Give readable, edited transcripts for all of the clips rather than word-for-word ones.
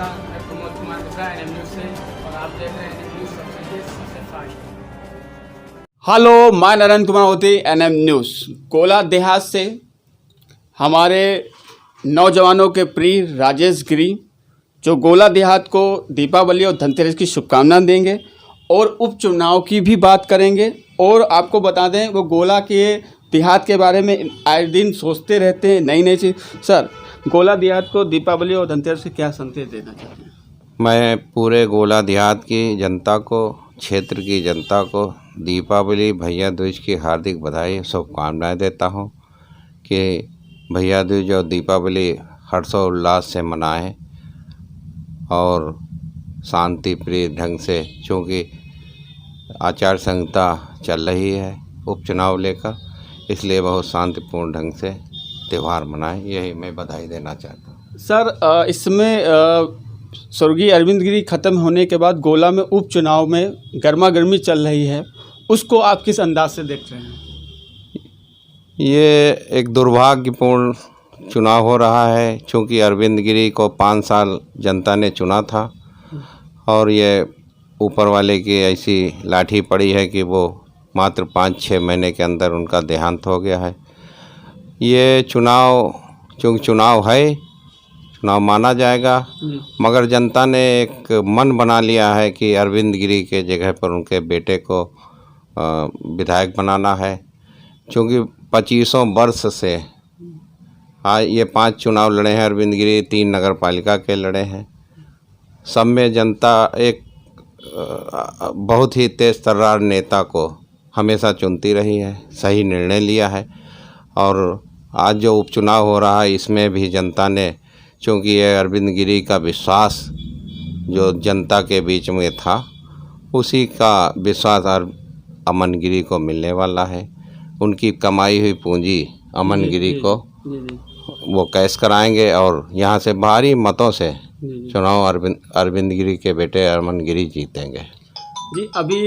नमस्कार, मैं Pramod Kumar Mishra NM news से और आप देख रहे हैं एनएम न्यूज़ सबसे फास्ट। हेलो, मैं नरेंद्र कुमार होती एनएम न्यूज़। गोला देहात से हमारे नौजवानों के प्रिय राजेश गिरी जो गोला देहात को दीपावली और धनतेरस की शुभकामनाएं देंगे और उपचुनाव की भी बात करेंगे। और आपको बता दें वो गोला के देहात के बारे में आए दिन सोचते रहते हैं नई नई चीज़। सर, गोला देहात को दीपावली और धनतेरस से क्या संदेश देना चाहते हैं? मैं पूरे गोला देहात की जनता को, क्षेत्र की जनता को दीपावली भैया दूज की हार्दिक बधाई शुभकामनाएं देता हूं कि भैया दूज और दीपावली हर्षोल्लास से मनाएं और शांति प्रिय ढंग से, चूँकि आचार संहिता चल रही है उपचुनाव लेकर, इसलिए बहुत शांतिपूर्ण ढंग से त्यौहार मनाएं, यही मैं बधाई देना चाहता हूँ। सर, इसमें स्वर्गीय अरविंद गिरी ख़त्म होने के बाद गोला में उपचुनाव में गर्मा गर्मी चल रही है, उसको आप किस अंदाज से देख रहे हैं? ये एक दुर्भाग्यपूर्ण चुनाव हो रहा है, क्योंकि अरविंद गिरी को 5 साल जनता ने चुना था और ये ऊपर वाले की ऐसी लाठी पड़ी है कि वो मात्र 5-6 महीने के अंदर उनका देहांत हो गया है। ये चुनाव, चूँकि चुनाव है, चुनाव माना जाएगा, मगर जनता ने एक मन बना लिया है कि अरविंद गिरी के जगह पर उनके बेटे को विधायक बनाना है। क्योंकि 25 वर्ष से ये 5 चुनाव लड़े हैं अरविंद गिरी, 3 नगर पालिका के लड़े हैं। सब में जनता एक बहुत ही तेज तर्रार नेता को हमेशा चुनती रही है, सही निर्णय लिया है। और आज जो उपचुनाव हो रहा है इसमें भी जनता ने, चूँकि ये अरविंद गिरी का विश्वास जो जनता के बीच में था, उसी का विश्वास अमन गिरी को मिलने वाला है। उनकी कमाई हुई पूंजी अमन गिरी को वो कैश कराएंगे और यहाँ से भारी मतों से चुनाव अरविंद गिरी के बेटे अमन गिरी जीतेंगे। जी, अभी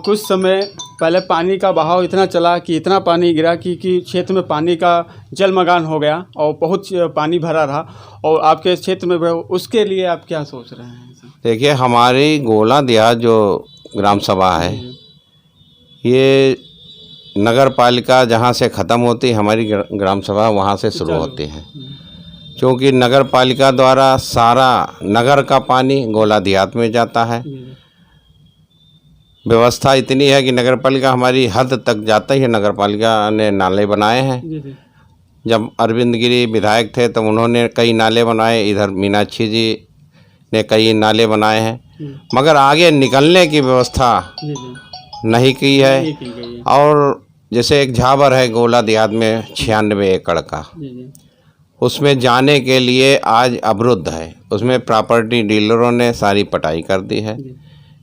कुछ समय पहले पानी का बहाव इतना चला कि इतना पानी गिरा कि क्षेत्र में पानी का जलमगान हो गया और बहुत पानी भरा रहा, और आपके क्षेत्र में उसके लिए आप क्या सोच रहे हैं? देखिए, हमारी गोला देहात जो ग्राम सभा है, ये नगर पालिका जहाँ से ख़त्म होती है, हमारी ग्राम सभा वहाँ से शुरू होती है। क्योंकि नगर पालिका द्वारा सारा नगर का पानी गोला देहात में जाता है। व्यवस्था इतनी है कि नगर पालिका हमारी हद तक जाता ही है। नगर पालिका ने नाले बनाए हैं। जब अरविंद गिरी विधायक थे तो उन्होंने कई नाले बनाए, इधर मीनाक्षी जी ने कई नाले बनाए हैं, मगर आगे निकलने की व्यवस्था नहीं की है। और जैसे एक झाबर है गोला देहात में 96 एकड़ का, उसमें जाने के लिए आज अवरुद्ध है। उसमें प्रॉपर्टी डीलरों ने सारी पटाई कर दी है।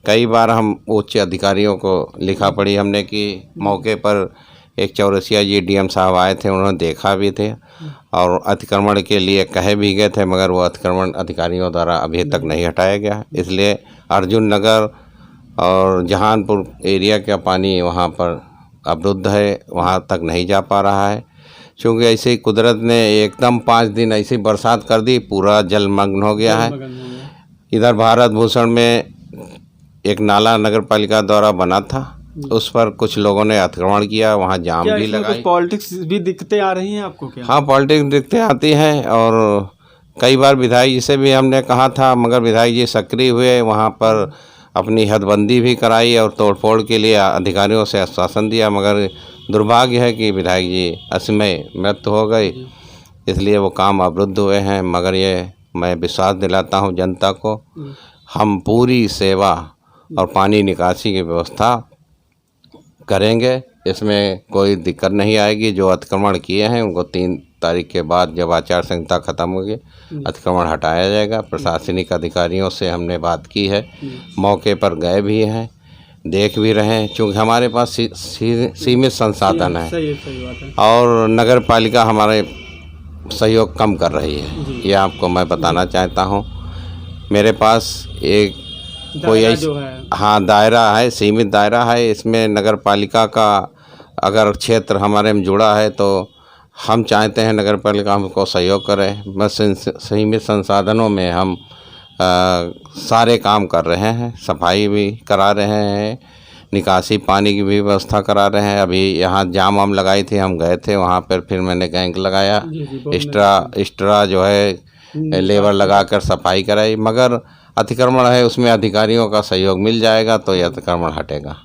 कई बार हम उच्च अधिकारियों को लिखा पड़ी हमने कि मौके पर एक चौरसिया जी डीएम साहब आए थे, उन्होंने देखा भी थे और अतिक्रमण के लिए कहे भी गए थे, मगर वो अतिक्रमण अधिकारियों द्वारा अभी तक नहीं हटाया गया है। इसलिए अर्जुन नगर और जहानपुर एरिया का पानी वहाँ पर अवरुद्ध है, वहाँ तक नहीं जा पा रहा है। क्योंकि ऐसे ही कुदरत ने एकदम 5 दिन ऐसी बरसात कर दी, पूरा जलमग्न हो गया है। इधर भारत भूषण में एक नाला नगर पालिका द्वारा बना था, उस पर कुछ लोगों ने अतिक्रमण किया, वहाँ जाम भी लगाई। पॉलिटिक्स भी दिक्कतें आ रही हैं आपको क्या? हाँ, पॉलिटिक्स दिक्कतें आती हैं और कई बार विधायक जी से भी हमने कहा था, मगर विधायक जी सक्रिय हुए, वहाँ पर अपनी हदबंदी भी कराई और तोड़फोड़ के लिए अधिकारियों से आश्वासन दिया। मगर दुर्भाग्य है कि विधायक जी असमय मृत्यु हो गई, इसलिए वो काम अवरुद्ध हुए हैं। मगर ये मैं विश्वास दिलाता हूँ जनता को, हम पूरी सेवा और पानी निकासी की व्यवस्था करेंगे, इसमें कोई दिक्कत नहीं आएगी। जो अतिक्रमण किए हैं उनको 3 तारीख के बाद, जब आचार संहिता ख़त्म होगी, अतिक्रमण हटाया जाएगा। प्रशासनिक अधिकारियों से हमने बात की है, मौके पर गए भी हैं, देख भी रहे हैं। चूँकि हमारे पास सीमित संसाधन है और नगर पालिका हमारे सहयोग कम कर रही है, ये आपको मैं बताना चाहता हूँ। मेरे पास एक कोई दायरा है, सीमित दायरा है। इसमें नगर पालिका का अगर क्षेत्र हमारे में जुड़ा है तो हम चाहते हैं नगर पालिका हमको सहयोग करे। बस सीमित संसाधनों में हम सारे काम कर रहे हैं, सफाई भी करा रहे हैं, निकासी पानी की भी व्यवस्था करा रहे हैं। अभी यहाँ जाम वाम लगाई थी, हम गए थे वहाँ पर, फिर मैंने गैंग लगाया, एक्स्ट्रा जो है लेबर लगाकर सफाई कराई। मगर अतिक्रमण है, उसमें अधिकारियों का सहयोग मिल जाएगा तो ये अतिक्रमण हटेगा।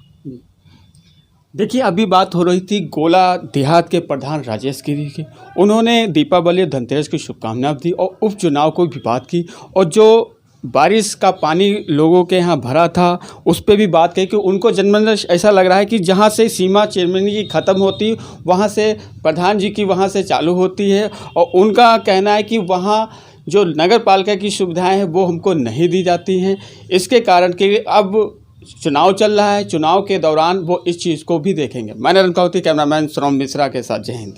देखिए, अभी बात हो रही थी गोला देहात के प्रधान राजेश गिरी की। उन्होंने दीपावली और धनतेरस की शुभकामनाएं दी और उपचुनाव को भी बात की, और जो बारिश का पानी लोगों के यहाँ भरा था उस पर भी बात कही कि उनको जनमन ऐसा लग रहा है कि जहाँ से सीमा चेयरमैन की ख़त्म होती वहाँ से प्रधान जी की वहाँ से चालू होती है, और उनका कहना है कि वहाँ जो नगर पालिका की सुविधाएं हैं वो हमको नहीं दी जाती हैं। इसके कारण कि अब चुनाव चल रहा है, चुनाव के दौरान वो इस चीज़ को भी देखेंगे। मैं नरेंद्र कावती, कैमरामैन श्रोम मिश्रा के साथ, जय हिंद।